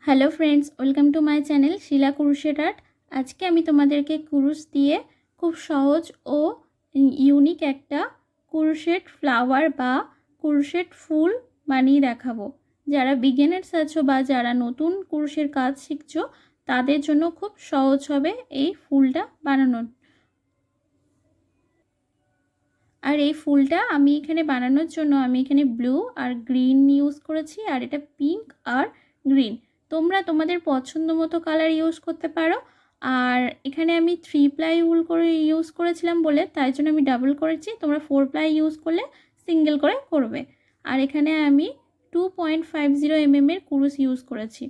Hello friends, welcome to my channel Sheela crochet art. आज के आमी तोमादेरके क्रुश दिए खूब सहज और यूनिक एकटा क्रोशेट फ्लावर बा क्रोशेट फुल बानिये देखाबो। जारा बिगिनार्स आछो बा जारा नतून क्रोशेर काज शिखछो तादेर जोन्नो खूब सहज होबे एई फुलटा बानानो। और ये फुलटा आमी एखाने बानानोर जोन्नो आमी एखाने ब्लू और ग्रीन यूज करेछि और एटा पिंक और ग्रीन। তোমরা তোমাদের পছন্দ মতো কালার ইউজ করতে পারো। আর এখানে আমি 3 প্লাই উল করে ইউজ করেছিলাম বলে তাই জন্য আমি ডাবল করেছি। তোমরা 4 প্লাই ইউজ করলে সিঙ্গেল করে করবে। আর এখানে আমি 2.50 mm এর কুরুশ ইউজ করেছি।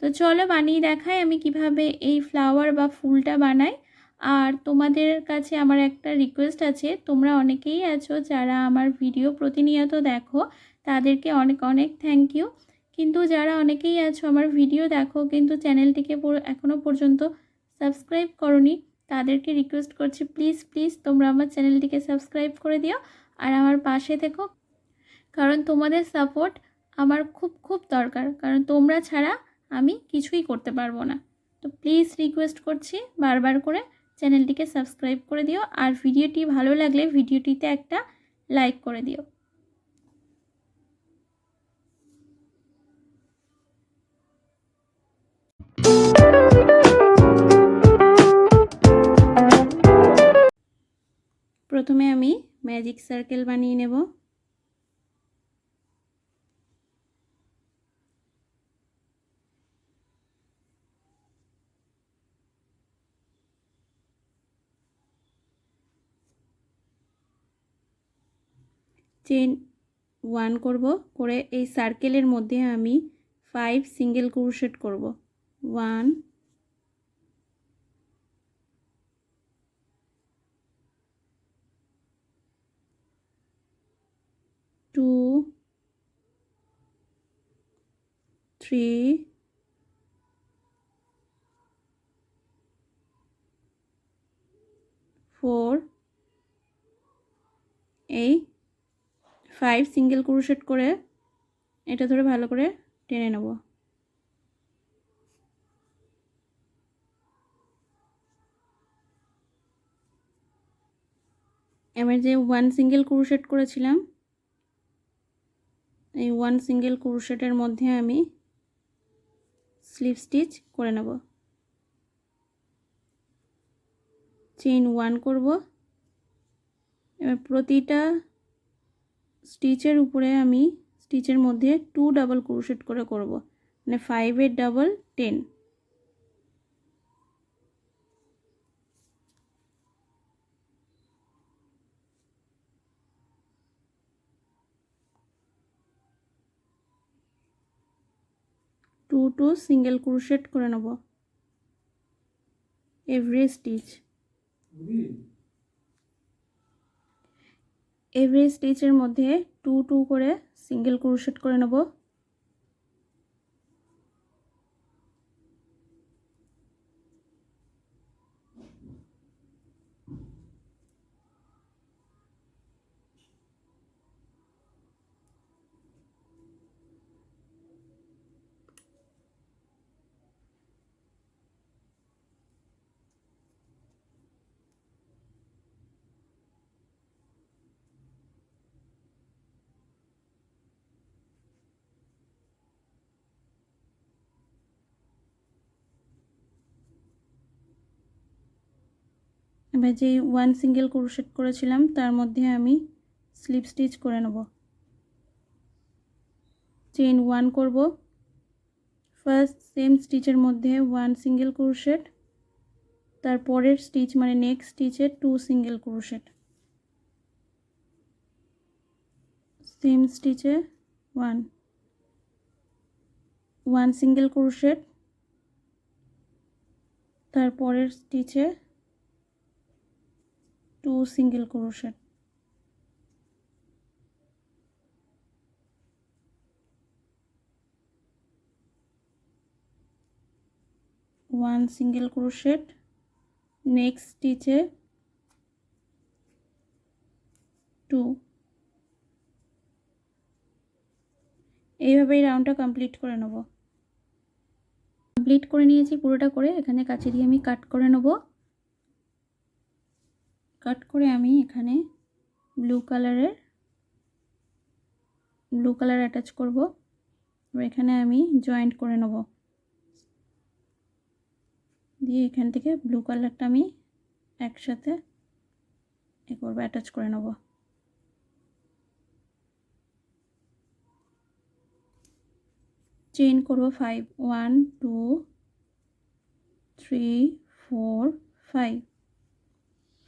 তো চলো বানিয়ে দেখাই আমি কিভাবে এই ফ্লাওয়ার বা ফুলটা বানাই। আর তোমাদের কাছে আমার একটা রিকোয়েস্ট আছে, তোমরা অনেকেই আছো যারা আমার ভিডিও প্রতিনিয়ত দেখো, তাদেরকে অনেক অনেক থ্যাংক ইউ। কিন্তু যারা অনেকেই আছো আমার ভিডিও দেখো কিন্তু চ্যানেলটিকে এখনো পর্যন্ত সাবস্ক্রাইব করোনি, তাদেরকে রিকোয়েস্ট করছি প্লিজ প্লিজ তোমরা আমার চ্যানেলটিকে সাবস্ক্রাইব করে দিও আর আমার পাশে থেকো, কারণ তোমাদের সাপোর্ট আমার খুব খুব দরকার, কারণ তোমরা ছাড়া আমি কিছুই করতে পারবো না। তো প্লিজ রিকোয়েস্ট করছি বারবার করে চ্যানেলটিকে সাবস্ক্রাইব করে দিও আর ভিডিওটি ভালো লাগলে ভিডিওটিতে একটা লাইক করে দিও। प्रथमे आमी मैजिक सार्केल बानिये नेब। चेन 1 करब, करे এই সার্কেলের মধ্যে আমি 5 সিঙ্গেল ক্রোশেট করব। 1 2 3 4 এই 5 সিঙ্গেল ক্রোশেট করে এটা ধরে ভালো করে টেনে নেব। আমি যে 1 সিঙ্গেল ক্রোশেট করেছিলাম এই 1 সিঙ্গেল ক্রোশেটের মধ্যে আমি স্লিপ স্টিচ করে নেব। চেইন 1 করব। এবার প্রতিটা স্টিচের উপরে আমি স্টিচের মধ্যে 2 ডাবল ক্রোশেট করে করব, মানে 5 এর ডাবল 10। टू सिंगल क्रोशेट করে নেব এভরি স্টিচ। এভরি স্টিচের মধ্যে 2 করে সিঙ্গেল ক্রোশেট করে নেব। এবার যে 1 সিঙ্গেল ক্রোশেট করেছিলাম তার মধ্যে আমি স্লিপ স্টিচ করে নেব। চেইন 1 করব। ফার্স্ট সেম স্টিচের মধ্যে 1 সিঙ্গেল ক্রোশেট, তারপরের স্টিচ মানে নেক্সট স্টিচে 2 সিঙ্গেল ক্রোশেট, সেম স্টিচে 1 সিঙ্গেল ক্রোশেট, তারপরের স্টিচে 2 single crochet, 1 single crochet, next স্টিচে 2। এইভাবেই রাউন্ডটা কমপ্লিট করে নেব। কমপ্লিট করে নিয়েছি পুরোটা করে। এখানে কাঁচি দিয়ে আমি কাট করে নেব। কাট করে আমি এখানে ব্লু কালার অ্যাটাচ করব। এবার এখানে আমি জয়েন্ট করে নেব, দিয়ে এখান থেকে ব্লু কালারটা আমি একসাথে করব, অ্যাটাচ করে নেব। চেইন করব 5, 1 2 3 4 5,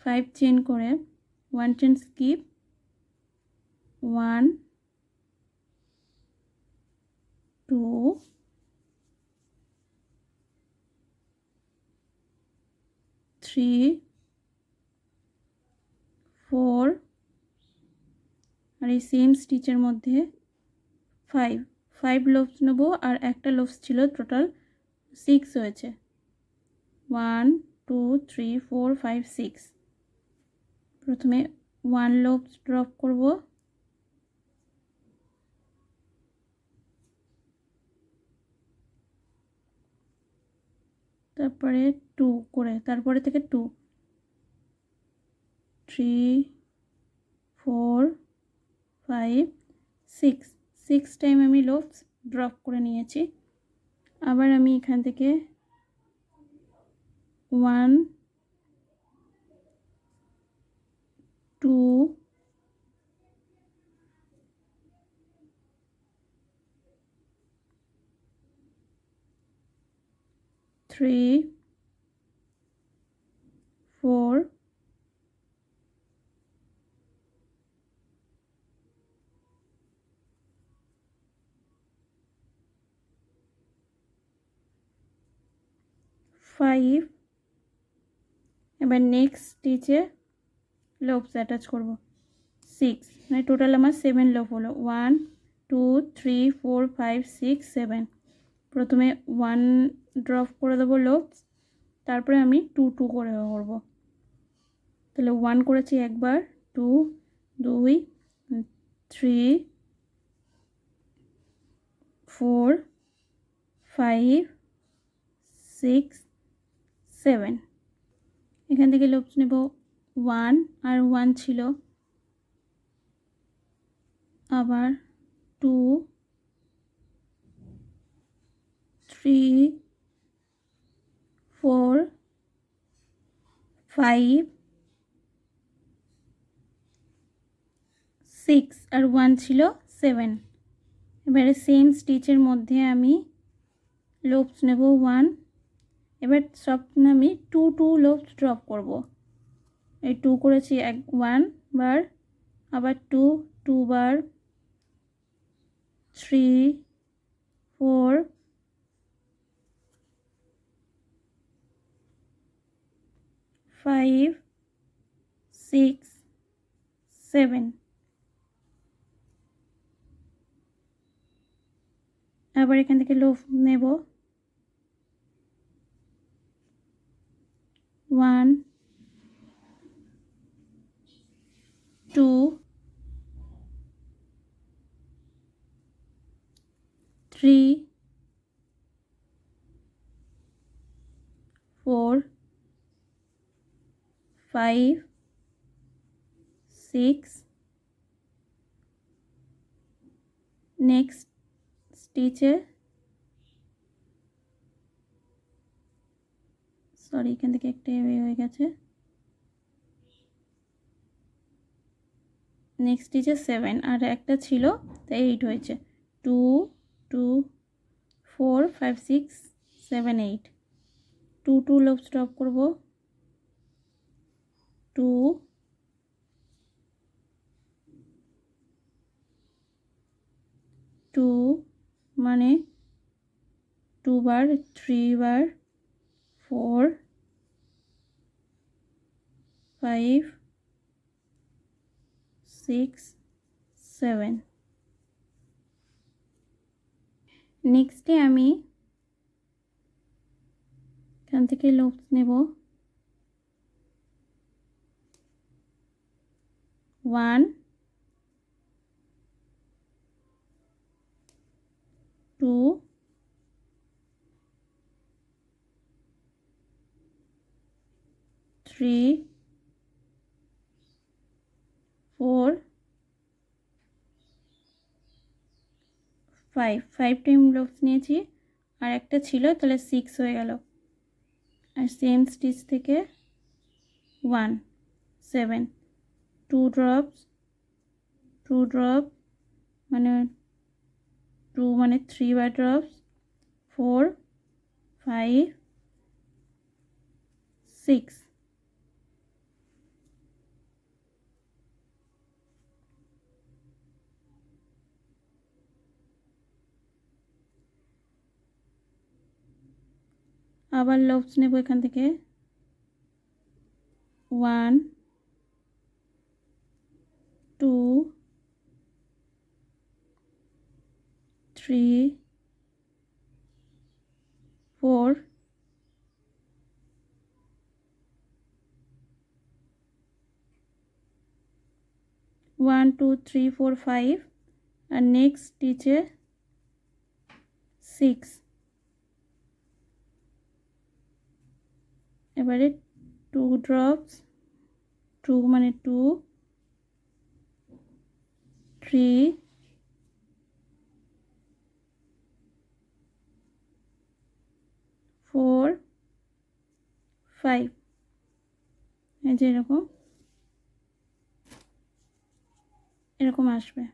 5 চেইন করে 1 চেইন স্কিপ, 1 2 3 4 আর এই সেম স্টিচের মধ্যে 5 লুপস নেব, আর একটা লুপস ছিল, টোটাল 6 হয়েছে। 1 2 3 4 5 6। প্রথমে 1 লুপস ড্রপ করব, তারপরে 2 করে, তারপরে থেকে 2 3 4 5 6 টাইম আমি লুপস ড্রপ করে নিয়েছি। আবার আমি এখান থেকে 1 2 3 4 5। এবার নেক্সট স্টিচে লুপস অ্যাটাচ করব 6, মানে টোটাল আমার 7 লুপ হলো। 1 2 3 4 5 6 7। প্রথমে 1 ড্রপ করে দেবো লুপস, তারপরে আমি 2 2 করে করব। তাহলে 1 করেছি একবার, 2 2 3 4 5 6 7। এখান থেকে লুপস নেব 1 আর 1 ছিল, আবার 2 3 4 5 6 আর 1 ছিল 7। এবারে সেম স্টিচের মধ্যে আমি লুপস নেব 1। এবার সব আমি 2 2 লুপস ড্রপ করব। এই 2 করেছি 1 বার, আবার 2 2 বার, 3 4 5 6 7। আবার এখান থেকে লুপ নেব 1 2 3 4 5 6। নেক্সট স্টিচে সরি এখান থেকে একটা হয়ে গেছে, নেক্সট স্টিচে 7 আর একটা ছিল তাই 8 হয়েছে। 2 2 4 5 6 7 8। 2 2 লুপ স্টপ করব, 2 2 মানে 2 বার, 3 বার, 4 5 6 7। নেক্সটে আমি এখান থেকে লুপস নেব 1 2 3 4 5 টাইম লুপস নিয়েছি আর একটা ছিল তাহলে 6 হয়ে গেল আর সেম স্টিচ থেকে 1 7 2 ড্রপ মানে 2 মানে 3 বার ড্রপস 4 5 6 আবার লুপস নেব এখান থেকে 1 2 3 4 1 2 3 4 5 আর নেক্সট স্টিচে 6 এবারে 2 ড্রপস 2 মানে 2 3 4 5 এই যে এরকম আসবে।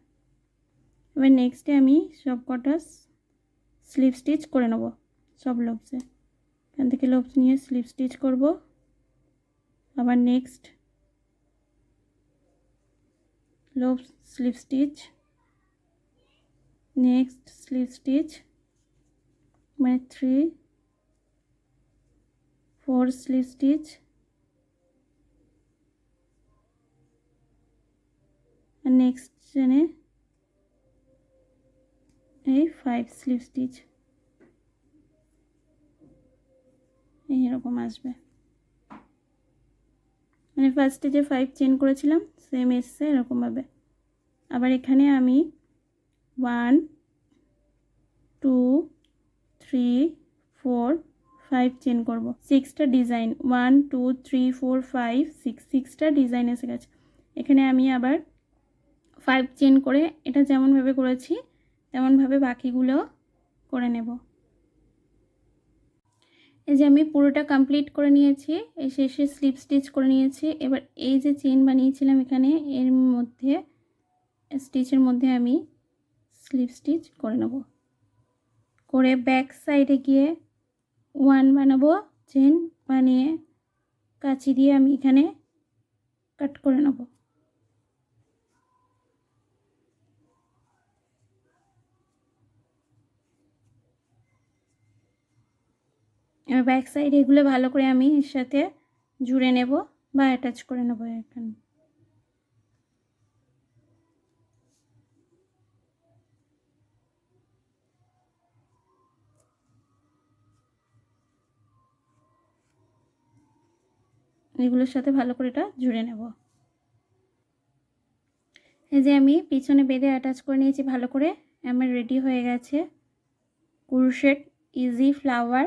এবার নেক্সটে আমি সব কটা স্লিপ স্টিচ করে নেব সব লুপসে এখান থেকে লুপস নিয়ে স্লিপ স্টিচ করব আবার next loops slip stitch next slip stitch মানে 3 4 স্লিপ স্টিচ আর নেক্সট চেনে এই 5 স্লিপ স্টিচ এইরকম আসবে মানে ফার্স্টে যে 5 চেন করেছিলাম সেম এসছে এরকমভাবে আবার এখানে আমি 1 2 3 4 5 চেন করব 6টা ডিজাইন 1 2 3 4 5 6টা ডিজাইন এসে গেছে এখানে আমি আবার 5 চেন করে এটা যেমনভাবে করেছি তেমনভাবে বাকিগুলো করে নেব এই যে আমি পুরোটা কমপ্লিট করে নিয়েছি এই শেষে স্লিপ স্টিচ করে নিয়েছি এবার এই যে চেন বানিয়েছিলাম এখানে এর মধ্যে স্টিচের মধ্যে আমি স্লিপ স্টিচ করে নেব করে ব্যাক সাইডে গিয়ে 1 বানাবো চেন বানিয়ে কাঁচি দিয়ে আমি এখানে কাট করে নেব এবার ব্যাক সাইড এগুলো ভালো করে আমি এর সাথে জুড়ে নেব বা অ্যাটাচ করে নেব এখানে এগুলোর সাথে ভালো করে এটা জুড়ে নেব এই যে আমি পিছনে বেঁধে অ্যাটাচ করে নিয়েছি ভালো করে আমার রেডি হয়ে গেছে ক্রোশেট ইজি ফ্লাওয়ার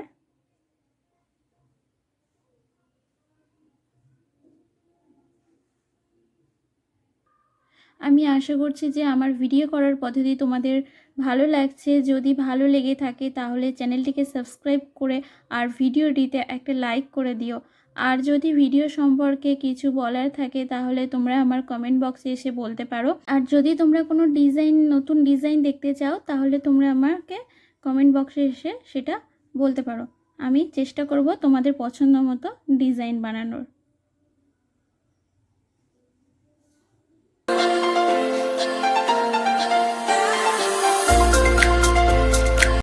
আমি আশা করছি যে আমার ভিডিও করার পদ্ধতি তোমাদের ভালো লাগছে যদি ভালো লেগে থাকে তাহলে চ্যানেলটিকে সাবস্ক্রাইব করে আর ভিডিওটিতে একটা লাইক করে দিও আর যদি ভিডিও সম্পর্কে কিছু বলার থাকে তাহলে তোমরা আমার কমেন্ট বক্সে এসে বলতে পারো আর যদি তোমরা কোনো নতুন ডিজাইন দেখতে চাও তাহলে তোমরা আমাকে কমেন্ট বক্সে এসে সেটা বলতে পারো আমি চেষ্টা করব তোমাদের পছন্দ মতো ডিজাইন বানানোর